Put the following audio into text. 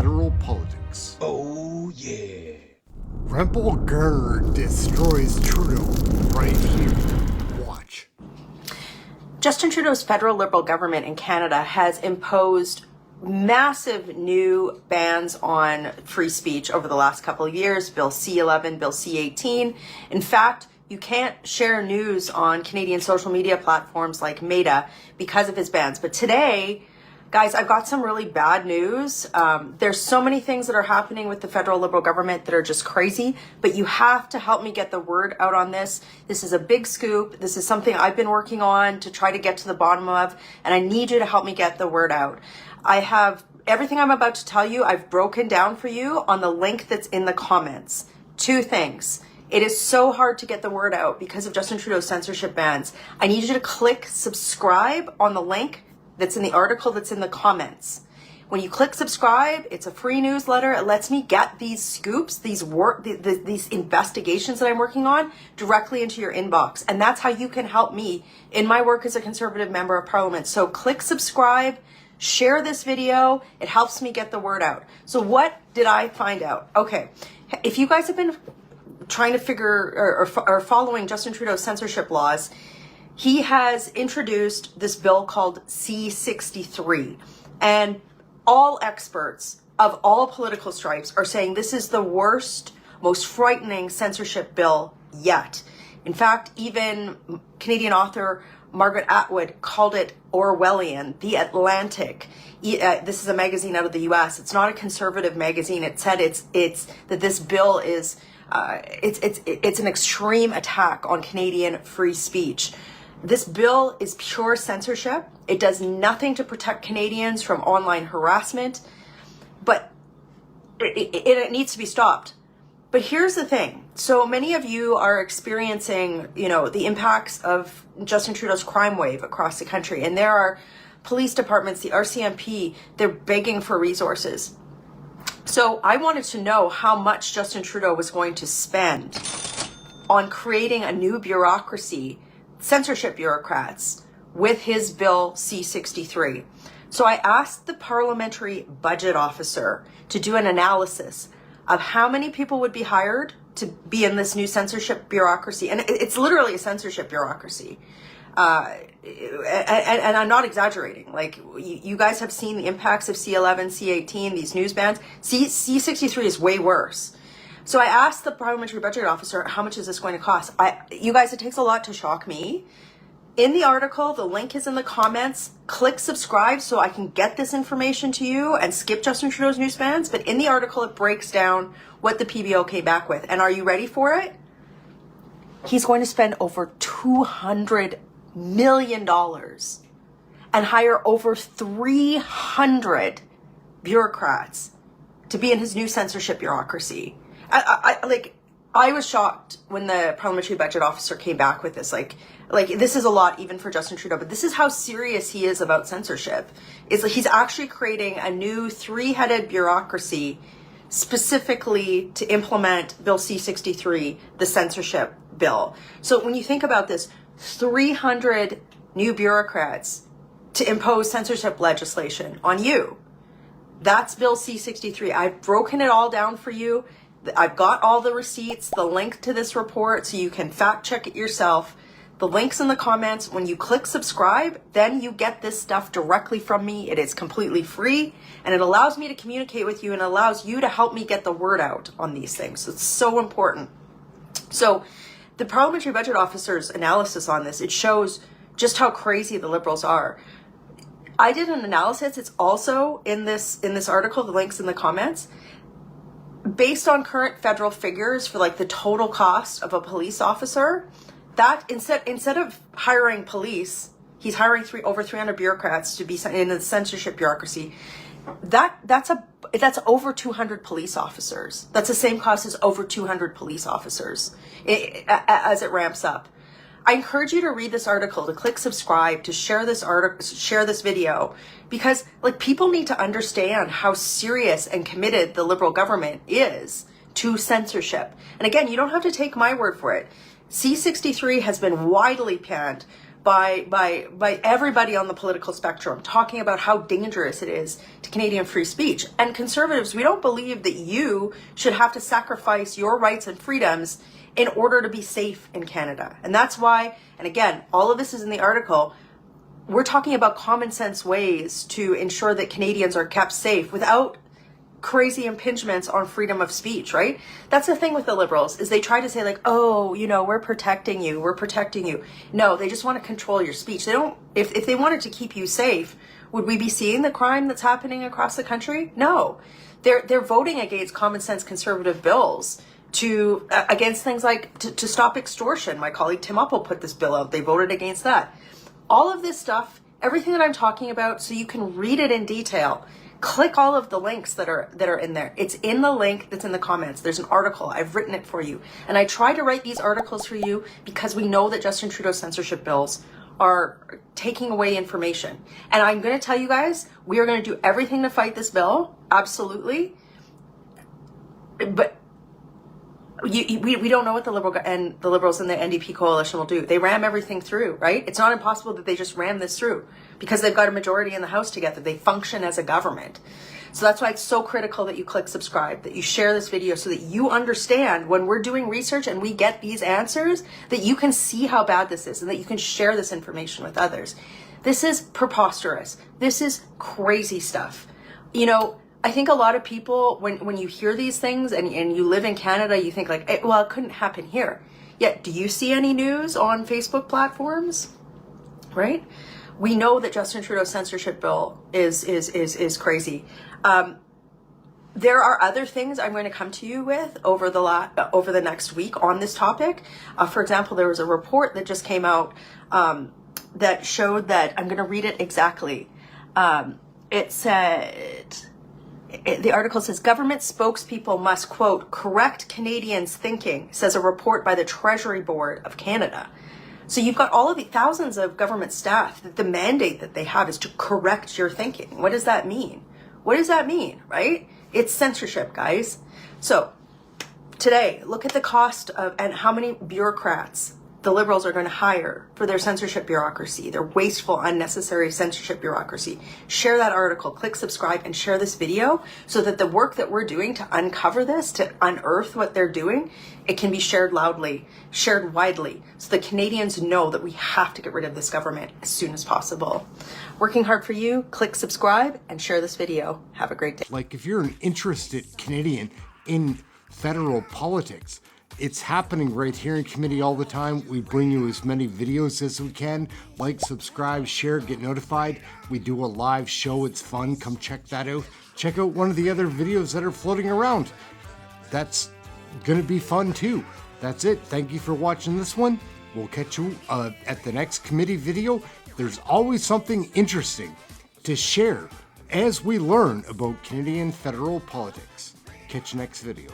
federal politics. Oh yeah. REMPLE GARNER destroys Trudeau right here. Watch. Justin Trudeau's federal Liberal government in Canada has imposed massive new bans on free speech over the last couple of years. Bill C-11, Bill C-18. In fact, you can't share news on Canadian social media platforms like Meta because of his bans. But today, guys, I've got some really bad news. There's so many things that are happening with the federal Liberal government that are just crazy, but you have to help me get the word out on this. This is a big scoop. This is something I've been working on to try to get to the bottom of, and I need you to help me get the word out. I have everything I'm about to tell you, I've broken down for you on the link that's in the comments. Two things. It is so hard to get the word out because of Justin Trudeau's censorship bans. I need you to click subscribe on the link that's in the article that's in the comments. When you click subscribe, it's a free newsletter. It lets me get these scoops, these investigations that I'm working on directly into your inbox. And that's how you can help me in my work as a Conservative member of Parliament. So click subscribe, share this video. It helps me get the word out. So what did I find out? Okay, if you guys have been trying to figure or following Justin Trudeau's censorship laws, he has introduced this bill called C-63, and all experts of all political stripes are saying this is the worst, most frightening censorship bill yet. In fact, even Canadian author Margaret Atwood called it Orwellian. The Atlantic, this is a magazine out of the US, it's not a conservative magazine. It said it's that this bill is it's an extreme attack on Canadian free speech. This bill is pure censorship. It does nothing to protect Canadians from online harassment, but it needs to be stopped. But here's the thing. So many of you are experiencing, the impacts of Justin Trudeau's crime wave across the country. And there are police departments, the RCMP, they're begging for resources. So I wanted to know how much Justin Trudeau was going to spend on creating a new bureaucracy, censorship bureaucrats, with his bill C-63. So I asked the parliamentary budget officer to do an analysis of how many people would be hired to be in this new censorship bureaucracy. And it's literally a censorship bureaucracy. And I'm not exaggerating. Like, you guys have seen the impacts of C-11, C-18, these news bans. C-63 is way worse. So I asked the parliamentary budget officer, how much is this going to cost? You guys, it takes a lot to shock me. In the article, the link is in the comments. Click subscribe so I can get this information to you and skip Justin Trudeau's news bans. But in the article, it breaks down what the PBO came back with. And are you ready for it? He's going to spend over $200 million and hire over 300 bureaucrats to be in his new censorship bureaucracy. I was shocked when the parliamentary budget officer came back with this. Like this is a lot even for Justin Trudeau, but this is how serious he is about censorship. It's like he's actually creating a new three-headed bureaucracy specifically to implement Bill C-63, the censorship bill. So when you think about this, 300 new bureaucrats to impose censorship legislation on you. That's Bill C-63. I've broken it all down for you. I've got all the receipts, the link to this report, so you can fact check it yourself. The link's in the comments. When you click subscribe, then you get this stuff directly from me. It is completely free, and it allows me to communicate with you and allows you to help me get the word out on these things. It's so important. So the parliamentary budget officer's analysis on this, it shows just how crazy the Liberals are. I did an analysis. It's also in this article. The link's in the comments. Based on current federal figures for like the total cost of a police officer, that instead of hiring police, he's hiring over 300 bureaucrats to be in the censorship bureaucracy. That's over 200 police officers. That's the same cost as over 200 police officers as it ramps up. I encourage you to read this article, to click subscribe, to share this article, share this video, because like people need to understand how serious and committed the Liberal government is to censorship. And again, you don't have to take my word for it. C-63 has been widely panned by everybody on the political spectrum, talking about how dangerous it is to Canadian free speech. And conservatives, we don't believe that you should have to sacrifice your rights and freedoms in order to be safe in Canada. And that's why, and again, all of this is in the article, we're talking about common sense ways to ensure that Canadians are kept safe without crazy impingements on freedom of speech, right? That's the thing with the Liberals, is they try to say like, oh, you know, we're protecting you, we're protecting you. No, they just want to control your speech. They don't, if they wanted to keep you safe, would we be seeing the crime that's happening across the country? No. They're voting against common sense conservative bills to, against things like to stop extortion. My colleague Tim Uppel put this bill out. They voted against that. All of this stuff, everything that I'm talking about, so you can read it in detail, click all of the links that are in there. It's in the link that's in the comments. There's an article. I've written it for you. And I try to write these articles for you because we know that Justin Trudeau's censorship bills are taking away information. And I'm going to tell you guys, we are going to do everything to fight this bill. Absolutely. But we don't know what the Liberals and the NDP coalition will do. They ram everything through, right? It's not impossible that they just ram this through because they've got a majority in the House together. They function as a government. So that's why it's so critical that you click subscribe, that you share this video so that you understand when we're doing research and we get these answers, that you can see how bad this is and that you can share this information with others. This is preposterous. This is crazy stuff. You know, I think a lot of people, when you hear these things and you live in Canada, you think like, well, it couldn't happen here. Yet, do you see any news on Facebook platforms? Right? We know that Justin Trudeau's censorship bill is crazy. There are other things I'm going to come to you with over the next week on this topic. For example, there was a report that just came out that showed that, I'm going to read it exactly. It said, the article says, government spokespeople must, quote, correct Canadians' thinking, says a report by the Treasury Board of Canada. So you've got all of the thousands of government staff that the mandate that they have is to correct your thinking. What does that mean? What does that mean, right? It's censorship, guys. So today, look at the cost of and how many bureaucrats the Liberals are going to hire for their censorship bureaucracy, their wasteful, unnecessary censorship bureaucracy. Share that article, click subscribe, and share this video so that the work that we're doing to uncover this, to unearth what they're doing, it can be shared loudly, shared widely, so the Canadians know that we have to get rid of this government as soon as possible. Working hard for you, click subscribe, and share this video. Have a great day. Like, if you're an interested Canadian in federal politics, it's happening right here in committee all the time. We bring you as many videos as we can. Like, subscribe, share, get notified. We do a live show. It's fun. Come check that out. Check out one of the other videos that are floating around. That's going to be fun too. That's it. Thank you for watching this one. We'll catch you at the next committee video. There's always something interesting to share as we learn about Canadian federal politics. Catch you next video.